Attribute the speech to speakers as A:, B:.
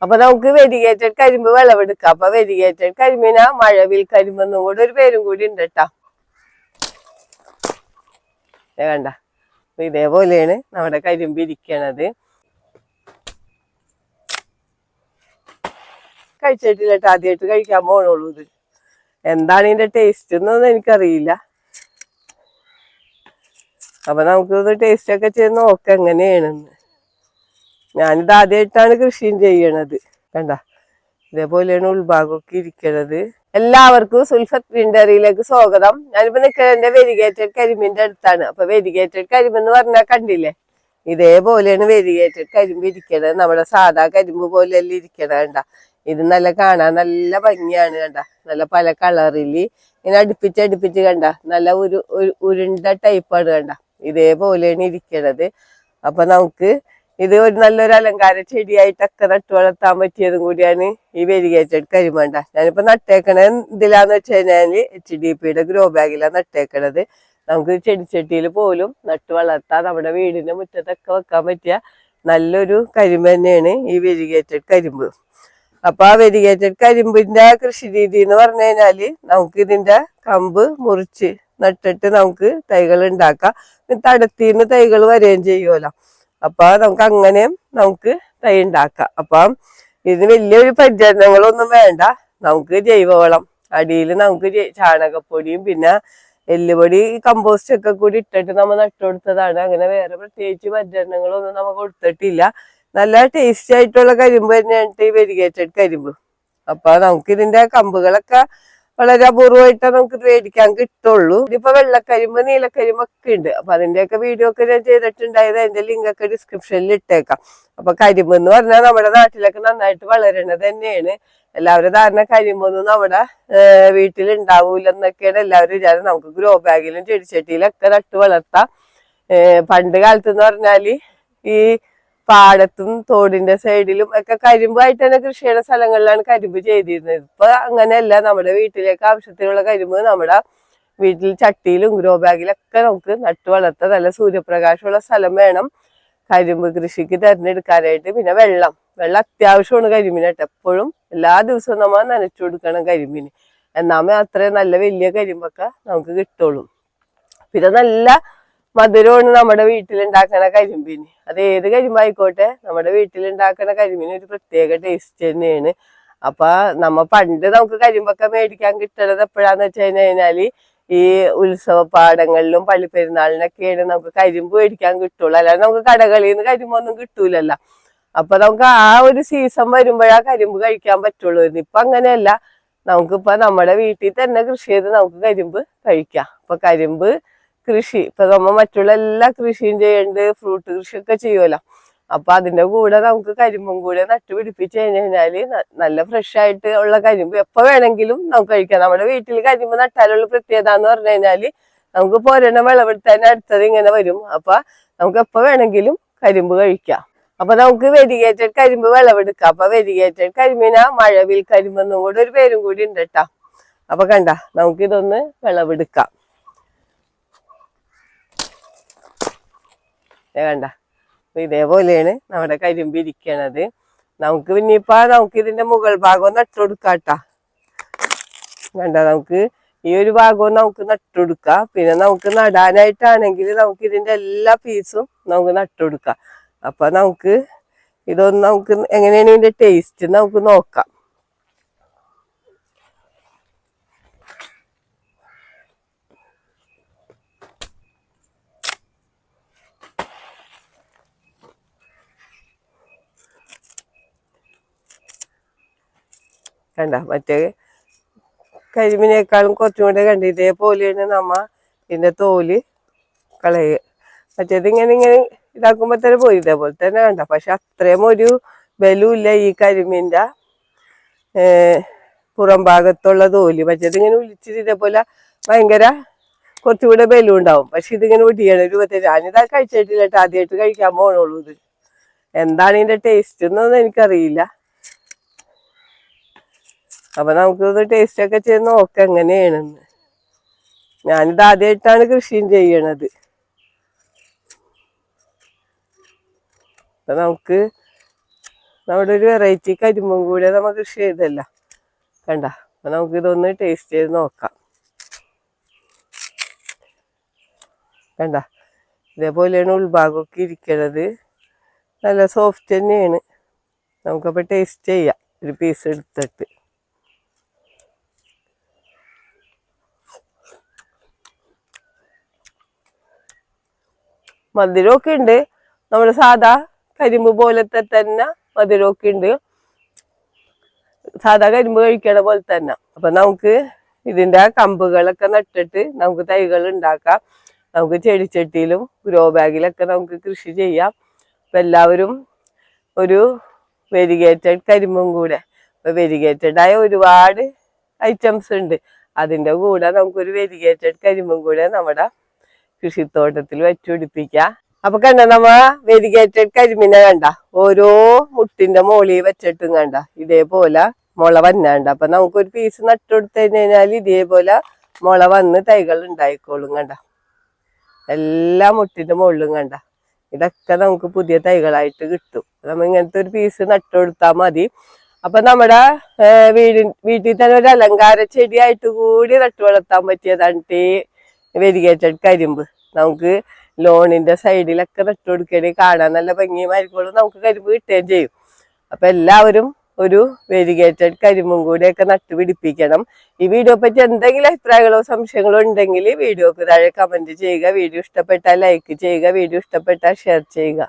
A: അപ്പൊ നമുക്ക് വെരിഗേറ്റഡ് കരിമ്പ് വിളവെടുക്കാം. അപ്പൊ വെരിഗേറ്റഡ് കരിമ്പിനാ മഴവിൽ കരിമ്പെന്നും കൂടെ ഒരു പേരും കൂടി ഉണ്ട് കേട്ടാ. വേണ്ട, ഇതേപോലെയാണ് നമ്മുടെ കരിമ്പ് ഇരിക്കണത്. കഴിച്ചിട്ടില്ല കേട്ടോ, ആദ്യമായിട്ട് കഴിക്കാൻ പോണുള്ളൂ. ഇത് എന്താണ് ഇതിന്റെ ടേസ്റ്റ് എന്നൊന്നും എനിക്കറിയില്ല. അപ്പൊ നമുക്കിത് ടേസ്റ്റ് ഒക്കെ ചെയ്ത് നോക്കാം എങ്ങനെയാണെന്ന്. ഞാനിത് ആദ്യമായിട്ടാണ് കൃഷിയും ചെയ്യണത്. കണ്ട, ഇതേപോലെയാണ് ഉൾഭാഗമൊക്കെ ഇരിക്കണത്. എല്ലാവർക്കും സുൽഫത്ത് ഗ്രീനറിയിലേക്ക് സ്വാഗതം. ഞാനിപ്പോ നിൽക്കുന്നത് വെരിഗേറ്റഡ് കരിമ്പിന്റെ അടുത്താണ്. അപ്പൊ വെരിഗേറ്റഡ് കരിമ്പ് എന്ന് പറഞ്ഞാൽ കണ്ടില്ലേ, ഇതേപോലെയാണ് വെരിഗേറ്റഡ് കരിമ്പ് ഇരിക്കണത്. നമ്മുടെ സാധാ കരിമ്പ് പോലെയല്ല ഇരിക്കണ. കണ്ട, ഇത് നല്ല കാണാൻ നല്ല ഭംഗിയാണ്. കണ്ട, നല്ല പല കളറില് ഇങ്ങനെ അടുപ്പിച്ച് കണ്ട, നല്ല ഉരുണ്ട ടൈപ്പാണ്. കണ്ട, ഇതേപോലെയാണ് ഇരിക്കണത്. അപ്പൊ നമുക്ക് ഇത് ഒരു നല്ലൊരു അലങ്കാര ചെടിയായിട്ടൊക്കെ നട്ടു വളർത്താൻ പറ്റിയതും കൂടിയാണ് ഈ വെരിഗേറ്റഡ് കരിമ്പണ്ട. ഞാനിപ്പോ നട്ടേക്കണ ഇതിലാന്ന് വെച്ച് കഴിഞ്ഞാല് HDPയുടെ ഗ്രോ ബാഗിലാണ് നട്ടേക്കണത്. നമുക്ക് ചെടിച്ചട്ടിയിൽ പോലും നട്ടു വളർത്താൻ നമ്മുടെ വീടിന്റെ മുറ്റത്തൊക്കെ വെക്കാൻ പറ്റിയ നല്ലൊരു കരിമ്പ് തന്നെയാണ് ഈ വെരിഗേറ്റഡ് കരിമ്പ്. അപ്പൊ ആ വെരിഗേറ്റഡ് കരിമ്പിന്റെ കൃഷി രീതി എന്ന് പറഞ്ഞു കഴിഞ്ഞാല് നമുക്ക് ഇതിന്റെ കമ്പ് മുറിച്ച് നട്ടിട്ട് നമുക്ക് തൈകൾ ഉണ്ടാക്കാം. തടത്തിന്ന് തൈകൾ വരികയും ചെയ്യുമല്ലോ. അപ്പൊ നമുക്ക് അങ്ങനെയും നമുക്ക് തൈ ഉണ്ടാക്കാം. അപ്പം ഇതിന് വലിയൊരു പരിചരണങ്ങളൊന്നും വേണ്ട. നമുക്ക് ജൈവവളം അടിയിൽ നമുക്ക് ചാണകപ്പൊടിയും പിന്നെ എല്ലുപൊടി കമ്പോസ്റ്റ് ഒക്കെ കൂടി ഇട്ടിട്ട് നമ്മൾ നട്ടുകൊടുത്തതാണ്. അങ്ങനെ വേറെ പ്രത്യേകിച്ച് പരിചരണങ്ങളൊന്നും നമ്മൾ കൊടുത്തിട്ടില്ല. നല്ല ടേസ്റ്റി ആയിട്ടുള്ള കരിമ്പ് തന്നെയാണ് ഈ വെരിഗേറ്റഡ് കരിമ്പ്. അപ്പൊ നമുക്ക് ഇതിന്റെ കമ്പുകളൊക്കെ വളരെ അപൂർവമായിട്ട് നമുക്ക് മേടിക്കാൻ കിട്ടുള്ളൂ. ഇതിപ്പോ വെള്ളക്കരിമ്പ് നീലക്കരിമ്പ് ഒക്കെ ഉണ്ട്. അപ്പൊ അതിന്റെയൊക്കെ വീഡിയോ ഒക്കെ ഞാൻ ചെയ്തിട്ടുണ്ടായത്. അതിന്റെ ലിങ്ക് ഒക്കെ ഡിസ്ക്രിപ്ഷനിൽ ഇട്ടേക്കാം. അപ്പൊ കരിമ്പ് എന്ന് പറഞ്ഞാൽ നമ്മുടെ നാട്ടിലൊക്കെ നന്നായിട്ട് വളരണത് തന്നെയാണ്. എല്ലാവരും ധാരണ കരിമ്പൊന്നും നമ്മുടെ വീട്ടിൽ ഉണ്ടാവൂലെന്നൊക്കെയാണ് എല്ലാവരും വിചാരം. നമുക്ക് ഗ്രോ ബാഗിലും ചെടിച്ചട്ടിയിലൊക്കെ നട്ട് വളർത്താം. പണ്ട് കാലത്ത് എന്ന് പറഞ്ഞാല് ഈ പാടത്തും തോടിന്റെ സൈഡിലും ഒക്കെ കരിമ്പായിട്ട് തന്നെ കൃഷി ചെയ്യുന്ന സ്ഥലങ്ങളിലാണ് കരിമ്പ് ചെയ്തിരുന്നത്. ഇപ്പൊ അങ്ങനെയല്ല. നമ്മുടെ വീട്ടിലേക്ക് ആവശ്യത്തിനുള്ള കരിമ്പ് നമ്മുടെ വീട്ടിൽ ചട്ടിയിലും ഗ്രോ ബാഗിലൊക്കെ നമുക്ക് നട്ടു വളർത്താം. നല്ല സൂര്യപ്രകാശമുള്ള സ്ഥലം വേണം കരിമ്പ് കൃഷിക്ക് തിരഞ്ഞെടുക്കാനായിട്ട്. പിന്നെ വെള്ളം അത്യാവശ്യമാണ് കരിമ്പിനായിട്ട്. എപ്പോഴും എല്ലാ ദിവസവും നമ്മൾ നനച്ചു കൊടുക്കണം കരിമ്പിന്. എന്നാൽ അത്രയും നല്ല വലിയ കരിമ്പൊക്കെ നമുക്ക് കിട്ടുള്ളൂ. പിന്നെ നല്ല മധുരമാണ് നമ്മുടെ വീട്ടിലുണ്ടാക്കണ കരിമ്പിന്. അത് ഏത് കരിമ്പായിക്കോട്ടെ, നമ്മുടെ വീട്ടിലുണ്ടാക്കണ കരിമ്പിന് ഒരു പ്രത്യേക ടേസ്റ്റ് തന്നെയാണ്. അപ്പൊ പണ്ട് നമുക്ക് കരിമ്പൊക്കെ മേടിക്കാൻ കിട്ടണത് എപ്പോഴാന്ന് വെച്ച് കഴിഞ്ഞാല് ഈ ഉത്സവ പാടങ്ങളിലും പള്ളിപ്പെരുന്നാളിനൊക്കെയാണ് നമുക്ക് കരിമ്പ് മേടിക്കാൻ കിട്ടുള്ളൂ. അല്ലാതെ നമുക്ക് കടകളിൽ നിന്ന് കരിമ്പൊന്നും കിട്ടൂലല്ലോ. അപ്പൊ നമുക്ക് ആ ഒരു സീസൺ വരുമ്പോഴാ കരിമ്പ് കഴിക്കാൻ പറ്റുള്ളൂ. ഇപ്പൊ അങ്ങനെയല്ല. നമുക്കിപ്പൊ നമ്മുടെ വീട്ടിൽ തന്നെ കൃഷി ചെയ്ത് നമുക്ക് കരിമ്പ് കഴിക്കാം. അപ്പൊ കരിമ്പ് കൃഷി ഇപ്പൊ നമ്മ മറ്റുള്ള എല്ലാ കൃഷിയും ചെയ്യണ്ട്, ഫ്രൂട്ട് കൃഷിയൊക്കെ ചെയ്യുമല്ലോ. അപ്പൊ അതിന്റെ കൂടെ നമുക്ക് കരിമ്പും കൂടെ നട്ടുപിടിപ്പിച്ച് കഴിഞ്ഞാല് നല്ല ഫ്രഷ് ആയിട്ട് ഉള്ള കരിമ്പ് എപ്പോ വേണമെങ്കിലും നമുക്ക് കഴിക്കാം. നമ്മുടെ വീട്ടിൽ കരിമ്പ് നട്ടാലുള്ള പ്രത്യേകത എന്ന് പറഞ്ഞു കഴിഞ്ഞാല് നമുക്ക് പോരണ വിളവെടുത്താൻ അടുത്തത് ഇങ്ങനെ വരും. അപ്പൊ നമുക്ക് എപ്പോ വേണമെങ്കിലും കരിമ്പ് കഴിക്കാം. അപ്പൊ നമുക്ക് വെരിഗേറ്റഡ് കരിമ്പ് വിളവെടുക്കാം. അപ്പൊ വെരിഗേറ്റഡ് കരിമ്പിനാ മഴവിൽ കരിമ്പെന്നും കൂടെ ഒരു പേരും കൂടി ഉണ്ട് കേട്ടാ. അപ്പൊ കണ്ട, നമുക്കിതൊന്ന് വിളവെടുക്കാം. കണ്ട, ഇതേപോലെയാണ് നമ്മുടെ കരിമ്പ് ഇരിക്കണത്. നമുക്ക് പിന്നിപ്പോ നമുക്ക് ഇതിന്റെ മുകൾ ഭാഗം നട്ടുകൊടുക്കാട്ടാ. കണ്ട, നമുക്ക് ഈ ഒരു ഭാഗവും നമുക്ക് നട്ടുകൊടുക്കാം. പിന്നെ നമുക്ക് നടാനായിട്ടാണെങ്കിൽ നമുക്ക് ഇതിന്റെ എല്ലാ പീസും നമുക്ക് നട്ടുകൊടുക്കാം. അപ്പൊ നമുക്ക് ഇതൊന്ന് നമുക്ക് എങ്ങനെയാണ് ഇതിന്റെ ടേസ്റ്റ് നമുക്ക് നോക്കാം. കണ്ട, മറ്റേ കരിമ്പിനേക്കാളും കുറച്ചും കൂടെ കണ്ട ഇതേപോലെയാണ് നമ്മ ഇതിന്റെ തോല് കളയുക. മറ്റേത് ഇങ്ങനെ ഇതാക്കുമ്പോ തന്നെ പോയി ഇതേപോലെ തന്നെ കണ്ട. പക്ഷെ അത്രയും ഒരു ബലമില്ല ഈ കരിമ്പിന്റെ പുറം ഭാഗത്തുള്ള തോല്. മറ്റേത് ഇങ്ങനെ വിളിച്ചിട്ട് ഇതേപോലെ ഭയങ്കര കുറച്ചുകൂടെ ബലം ഉണ്ടാവും. പക്ഷെ ഇതിങ്ങനെ ഒടിയണ രൂപത്തിൽ. ഞാനിതാ കഴിച്ചിട്ടില്ല കേട്ടോ, ആദ്യമായിട്ട് കഴിക്കാൻ പോണുള്ളൂ. ഇത് എന്താണ് ഇതിന്റെ ടേസ്റ്റ് എന്നൊന്നും എനിക്കറിയില്ല. അപ്പൊ നമുക്കിത് ടേസ്റ്റ് ഒക്കെ ചെയ്ത് നോക്കാം എങ്ങനെയാണെന്ന്. ഞാനിത് ആദ്യമായിട്ടാണ് കൃഷിയും ചെയ്യണത്. അപ്പൊ നമുക്ക് നമ്മുടെ ഒരു വെറൈറ്റി കരിമ്പും കൂടെ നമ്മൾ കൃഷി ചെയ്തല്ല. കണ്ട, അപ്പൊ നമുക്കിതൊന്ന് ടേസ്റ്റ് ചെയ്ത് നോക്കാം. കണ്ട, ഇതേപോലെയാണ് ഉൾഭാഗമൊക്കെ ഇരിക്കണത്. നല്ല സോഫ്റ്റ് തന്നെയാണ്. നമുക്കപ്പോൾ ടേസ്റ്റ് ചെയ്യാം ഒരു പീസ് എടുത്തിട്ട്. മധുരമൊക്കെ ഉണ്ട്, നമ്മുടെ സാധാ കരിമ്പ് പോലത്തെ തന്നെ മധുരമൊക്കെ ഉണ്ട്, സാധാ കരിമ്പ് കഴിക്കണ പോലെ തന്നെ. അപ്പൊ നമുക്ക് ഇതിന്റെ കമ്പുകളൊക്കെ നട്ടിട്ട് നമുക്ക് തൈകൾ ഉണ്ടാക്കാം. നമുക്ക് ചെടിച്ചട്ടിയിലും ഗ്രോ ബാഗിലൊക്കെ നമുക്ക് കൃഷി ചെയ്യാം. അപ്പൊ എല്ലാവരും ഒരു വെരിഗേറ്റഡ് കരിമ്പും കൂടെ, ഇപ്പൊ വെരിഗേറ്റഡ് ആയ ഒരുപാട് ഐറ്റംസ് ഉണ്ട്, അതിന്റെ കൂടെ നമുക്കൊരു വെരിഗേറ്റഡ് കരിമ്പും കൂടെ നമ്മുടെ കൃഷിത്തോട്ടത്തിൽ വെച്ചുപിടിപ്പിക്കാം. അപ്പൊ കണ്ട, നമ്മ വെരിഗേറ്റഡ് കരിമ്പിനെ കണ്ട ഓരോ മുട്ടിന്റെ മോളിൽ വെച്ചിട്ടും കണ്ട ഇതേപോലെ മുള വന്നാണ്ട്. അപ്പൊ നമുക്കൊരു പീസ് നട്ടുകൊടുത്തു കഴിഞ്ഞാൽ ഇതേപോലെ മുള വന്ന് തൈകൾ ഉണ്ടായിക്കോളും. കണ്ട, എല്ലാ മുട്ടിന്റെ മുകളിലും കണ്ട ഇതൊക്കെ നമുക്ക് പുതിയ തൈകളായിട്ട് കിട്ടും. നമ്മ ഇങ്ങനത്തെ ഒരു പീസ് നട്ടുകൊടുത്താൽ മതി. അപ്പൊ നമ്മുടെ വീട്ടിൽ തന്നെ ഒരു അലങ്കാര ചെടിയായിട്ട് കൂടി നട്ടു വളർത്താൻ പറ്റിയതാണ് വെരിഗേറ്റഡ് കരിമ്പ്. നമുക്ക് ലോണിന്റെ സൈഡിലൊക്കെ നട്ടു കൊടുക്കുകയാണെങ്കിൽ കാണാൻ നല്ല ഭംഗിയുമായിരിക്കും, നമുക്ക് കരിമ്പ് കിട്ടുകയും ചെയ്യും. അപ്പൊ എല്ലാവരും ഒരു വെരിഗേറ്റഡ് കരിമ്പും കൂടെയൊക്കെ നട്ടുപിടിപ്പിക്കണം. ഈ വീഡിയോ പറ്റി എന്തെങ്കിലും അഭിപ്രായങ്ങളോ സംശയങ്ങളോ ഉണ്ടെങ്കിൽ വീഡിയോക്ക് താഴെ കമന്റ് ചെയ്യുക. വീഡിയോ ഇഷ്ടപ്പെട്ടാൽ ലൈക്ക് ചെയ്യുക, വീഡിയോ ഇഷ്ടപ്പെട്ടാൽ ഷെയർ ചെയ്യുക.